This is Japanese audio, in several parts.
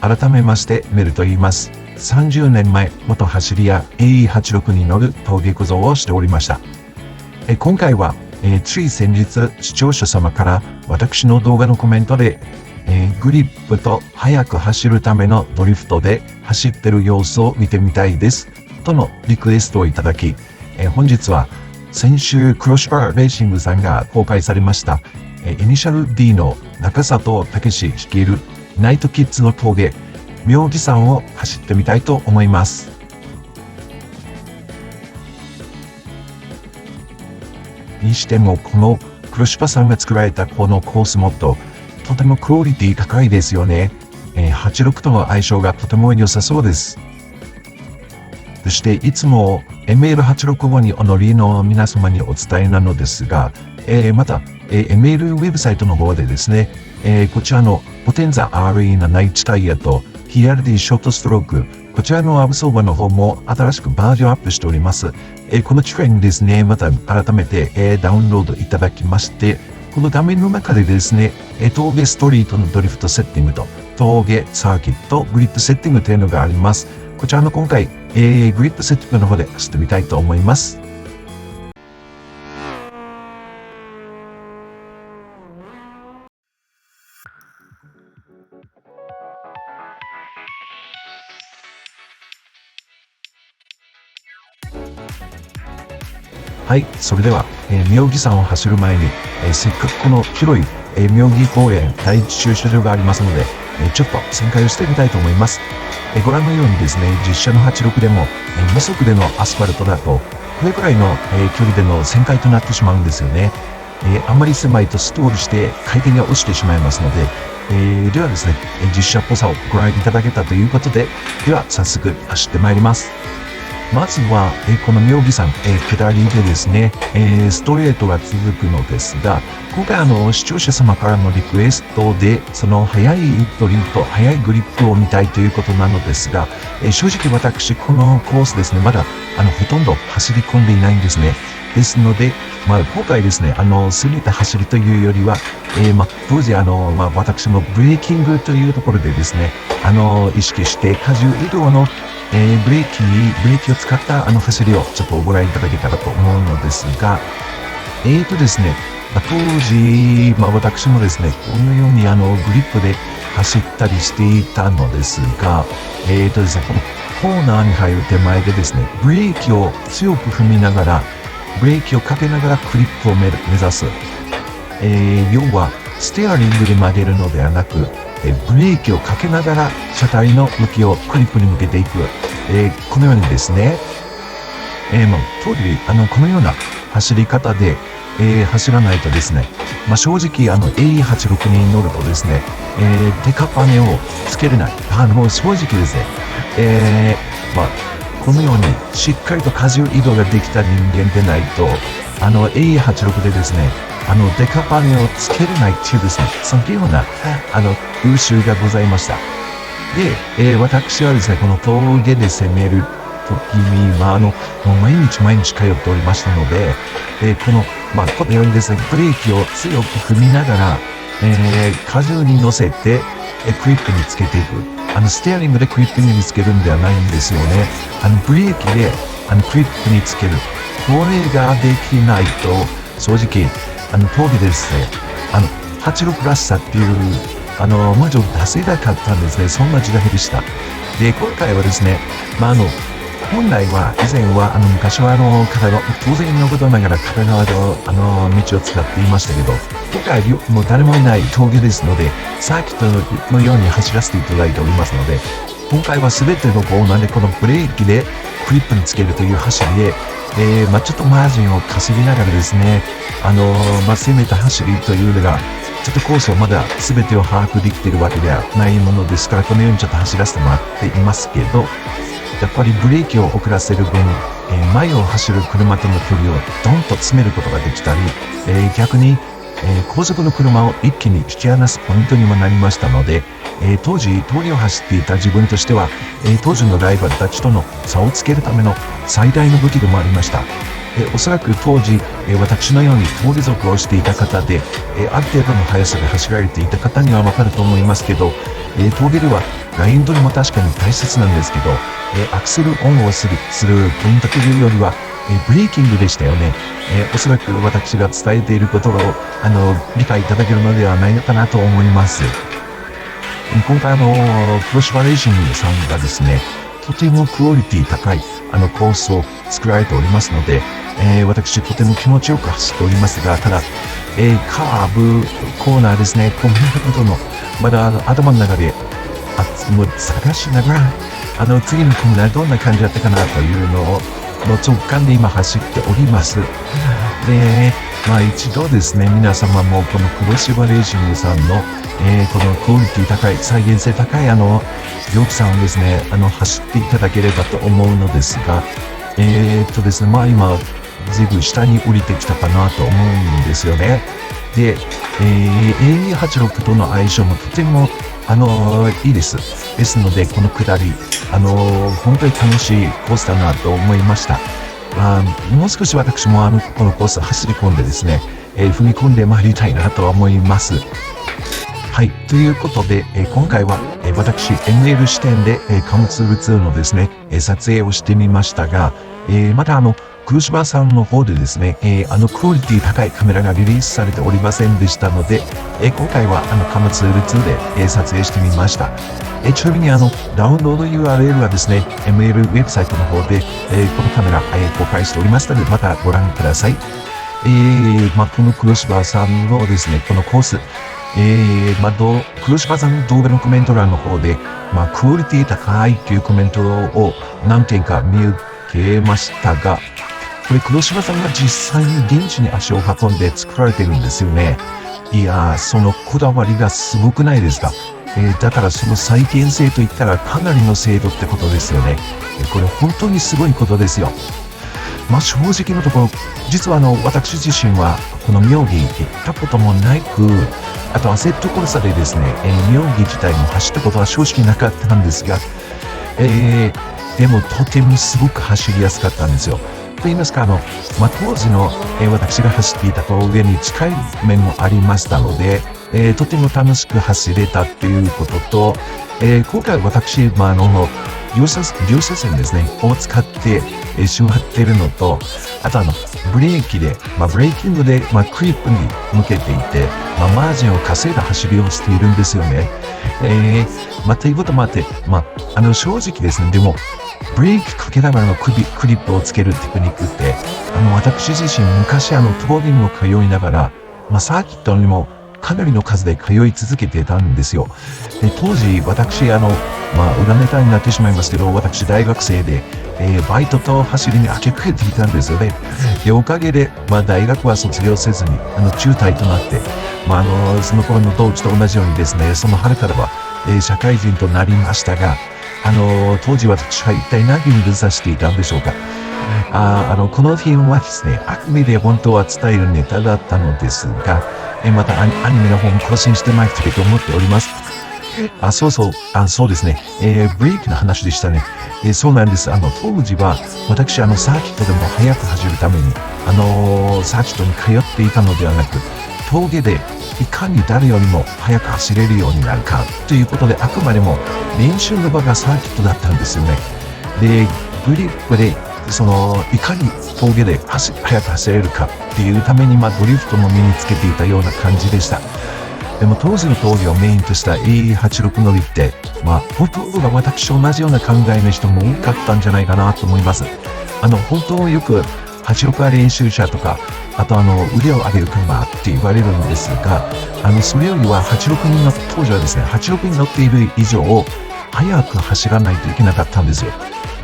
改めましてメルと言います。30年前、元走り屋 AE86 に乗る峠小僧をしておりました。今回は、つい先日視聴者様から私の動画のコメントで、グリップと速く走るためのドリフトで走ってる様子を見てみたいですとのリクエストをいただき、本日は先週クロッシュバーレーシングさんが公開されました、イニシャル D の中里武史率いるナイトキッズの峠妙義山を走ってみたいと思います。にしてもこのクロシパさんが作られたこのコースモッド、とてもクオリティ高いですよね。86との相性がとても良さそうです。そしていつも ML865 にお乗りの皆様にお伝えなのですが、また、ML ウェブサイトの方でですね、こちらのポテンザ RE71 タイヤと TRD ショートストローク、こちらのアブソーバーの方も新しくバージョンアップしております。この機会にですね、また改めて、ダウンロードいただきまして、この画面の中でですね、峠ストリートのドリフトセッティングと峠サーキットグリッドセッティングというのがあります。こちらの今回、グリッドセッティングの方で走ってみたいと思います。はい、それでは、妙義山を走る前に、せっかくこの広い、妙義公園第一駐車場がありますので、ちょっと旋回をしてみたいと思います。ご覧のようにですね、実車の86でも、2速でのアスファルトだと、これくらいの、距離での旋回となってしまうんですよね。あんまり狭いとストールして回転が落ちてしまいますので、ではですね、実車っぽさをご覧いただけたということで、では早速走ってまいります。まずは、この妙義山、下りでですね、ストレートが続くのですが、今回視聴者様からのリクエストで、その速いドリフト、速いグリップを見たいということなのですが、正直私、このコースですね、まだ、ほとんど走り込んでいないんですね。ですので、今回ですね、攻めた走りというよりは、当時、私のブレーキングというところでですね、意識して荷重移動のブレーキを使った走りをちょっとご覧いただけたらと思うのですが、ですね、当時、私もですね、このようにグリップで走ったりしていたのですが、ですね、このコーナーに入る手前でですね、ブレーキを強く踏みながら、ブレーキをかけながらクリップを目指す。要は、ステアリングで曲げるのではなく、ブレーキをかけながら車体の向きをクリップに向けていく。このようにですね、当時、このような走り方で、走らないとですね、正直、AE86 に乗るとですね、デカパネをつけれない。正直ですね、このようにしっかりと荷重移動ができた人間でないと、AE86 でですね、デカパネをつけれないっていうですね、そのような、風習がございました。で、私はですね、この峠で攻める時には、もう毎日通っておりましたので、このようにですね、ブレーキを強く踏みながら、荷重に乗せて、クリップにつけていく。ステアリングでクリップにつけるんではないんですよね。ブレーキで、クリップにつける。これができないと、正直、峠でですね、86らしさっていう、文字を出せなかったんですね。そんな時代でした。で、今回はですね、本来は、以前は、昔は当然のことながら片側の、道を使っていましたけど、今回はもう誰もいない峠ですので、サーキットのように走らせていただいておりますので、今回は全てのコーナーでこのブレーキでクリップにつけるという走りで、ちょっとマージンを稼ぎながらですね、攻めた走りというのが、ちょっとコースをまだ全てを把握できているわけではないものですから、このようにちょっと走らせてもらっていますけど、やっぱりブレーキを遅らせる分、前を走る車との距離をドンと詰めることができたり、逆に、後続の車を一気に引き離すポイントにもなりましたので、当時峠を走っていた自分としては、当時のライバルたちとの差をつけるための最大の武器でもありました。おそらく当時、私のように峠族をしていた方で、ある程度の速さで走られていた方にはわかると思いますけど、峠ではライン取りも確かに大切なんですけど、アクセルオンをするポイントというよりは、ブレーキングでしたよね。おそらく私が伝えていることを、理解いただけるのではないのかなと思います。今回黒芝レーシングさんがですね、とてもクオリティ高い、コースを作られておりますので、私とても気持ちよく走っておりますが、ただ、カーブ、コーナーですね、こう見たことの、まだ頭の中で、もう探しながら、次のコーナーどんな感じだったかなというのを、の直感で今走っております。で、一度ですね、皆様もこの黒芝レーシングさんの、このクオリティ高い、再現性高い猟奇さんをですね、走っていただければと思うのですが、ですね、今、ずいぶん下に降りてきたかなと思うんですよね。で、A86 との相性もとても、いいです。ですので、この下り、本当に楽しいコースだなと思いました。もう少し私もこのコース走り込んでですね、踏み込んでまいりたいなと思います。はい。ということで、今回は、私、ML 視点で、貨物ル2のですね、撮影をしてみましたが、また黒芝さんの方でですね、クオリティ高いカメラがリリースされておりませんでしたので、今回は貨物ル2で、撮影してみました。ちなみにダウンロード URL はですね、ML ウェブサイトの方で、このカメラ、公開しておりますので、またご覧ください。この黒芝さんのですね、このコース、黒芝さんの動画のコメント欄の方で、クオリティ高いというコメントを何件か見受けましたが、これ黒芝さんが実際に現地に足を運んで作られてるんですよね。いやー、そのこだわりがすごくないですか。だからその再現性といったらかなりの精度ってことですよね。これ本当にすごいことですよ。正直なところ、実は私自身はこの妙義行ったこともないく、あとアセットコルサでですね、妙義自体も走ったことは正直なかったんですが、でもとてもすごく走りやすかったんですよ。と言いますか、当時の、私が走っていた峠に近い面もありましたので、とても楽しく走れたということと、今回私、両車線ですね、を使って、しまっているのと、あとブレーキで、ブレーキングで、クリップに向けていて、マージンを稼いだ走りをしているんですよね。ということもあって、正直ですね、でも、ブレーキかけながらのクリップをつけるテクニックって、私自身昔峠にも通いながら、サーキットにもかなりの数で通い続けてたんですよ。で、当時、私、裏ネタになってしまいますけど、私大学生で、バイトと走りに明け暮れていたんですよね。で、おかげで、大学は卒業せずに、中退となって、その頃の同期と同じようにですね、その春からは、社会人となりましたが、当時私は一体何を目指していたんでしょうか。このフィルムはですね、あくまで本当は伝えるネタだったのですが、またアニメの方も更新してまいりたいと思っております。そうですね。ブレーキの話でしたね。そうなんです。当時は、私、サーキットでも速く走るために、サーキットに通っていたのではなく、峠で、いかに誰よりも速く走れるようになるか、ということで、あくまでも練習の場がサーキットだったんですよね。で、グリップで、いかに峠で速く走れるかっていうために、ドリフトも身につけていたような感じでした。でも当時の峠をメインとした A86 乗りって、ほとんどが私と同じような考えの人も多かったんじゃないかなと思います。本当よく86練習車とか、あと腕を上げる車って言われるんですが、それよりは当時はですね、86に乗っている以上、速く走らないといけなかったんですよ。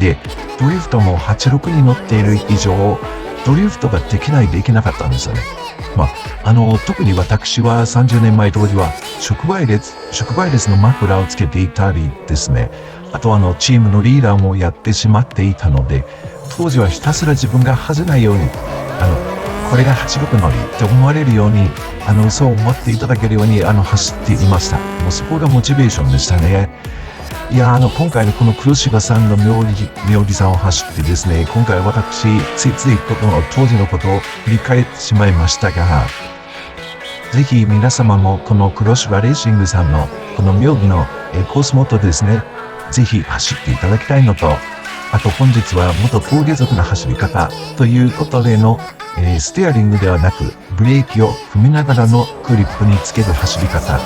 で、ドリフトも86に乗っている以上、ドリフトができないといけなかったんですよね。特に私は30年前当時は触媒列のマフラーをつけていたりですね。あとチームのリーダーもやってしまっていたので、当時はひたすら自分が恥じないように、これが86乗りって思われるように、そう思っていただけるように、走っていました。もうそこがモチベーションでしたね。いや今回のこの黒柴さんの妙義さんを走ってですね、今回私、ついついこの当時のことを振り返ってしまいましたが、ぜひ皆様もこの黒柴レーシングさんのこの妙義のコースモットですね、ぜひ走っていただきたいのと、あと本日は元高下族の走り方ということでの、ステアリングではなくブレーキを踏みながらのグリップにつける走り方。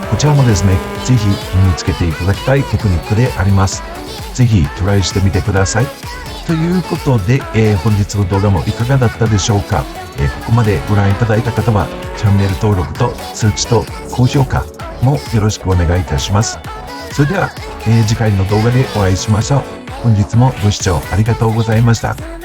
こちらもですね、ぜひ身につけていただきたいテクニックであります。ぜひトライしてみてください。ということで、本日の動画もいかがだったでしょうか。ここまでご覧いただいた方はチャンネル登録と通知と高評価もよろしくお願いいたします。それでは、次回の動画でお会いしましょう。本日もご視聴ありがとうございました。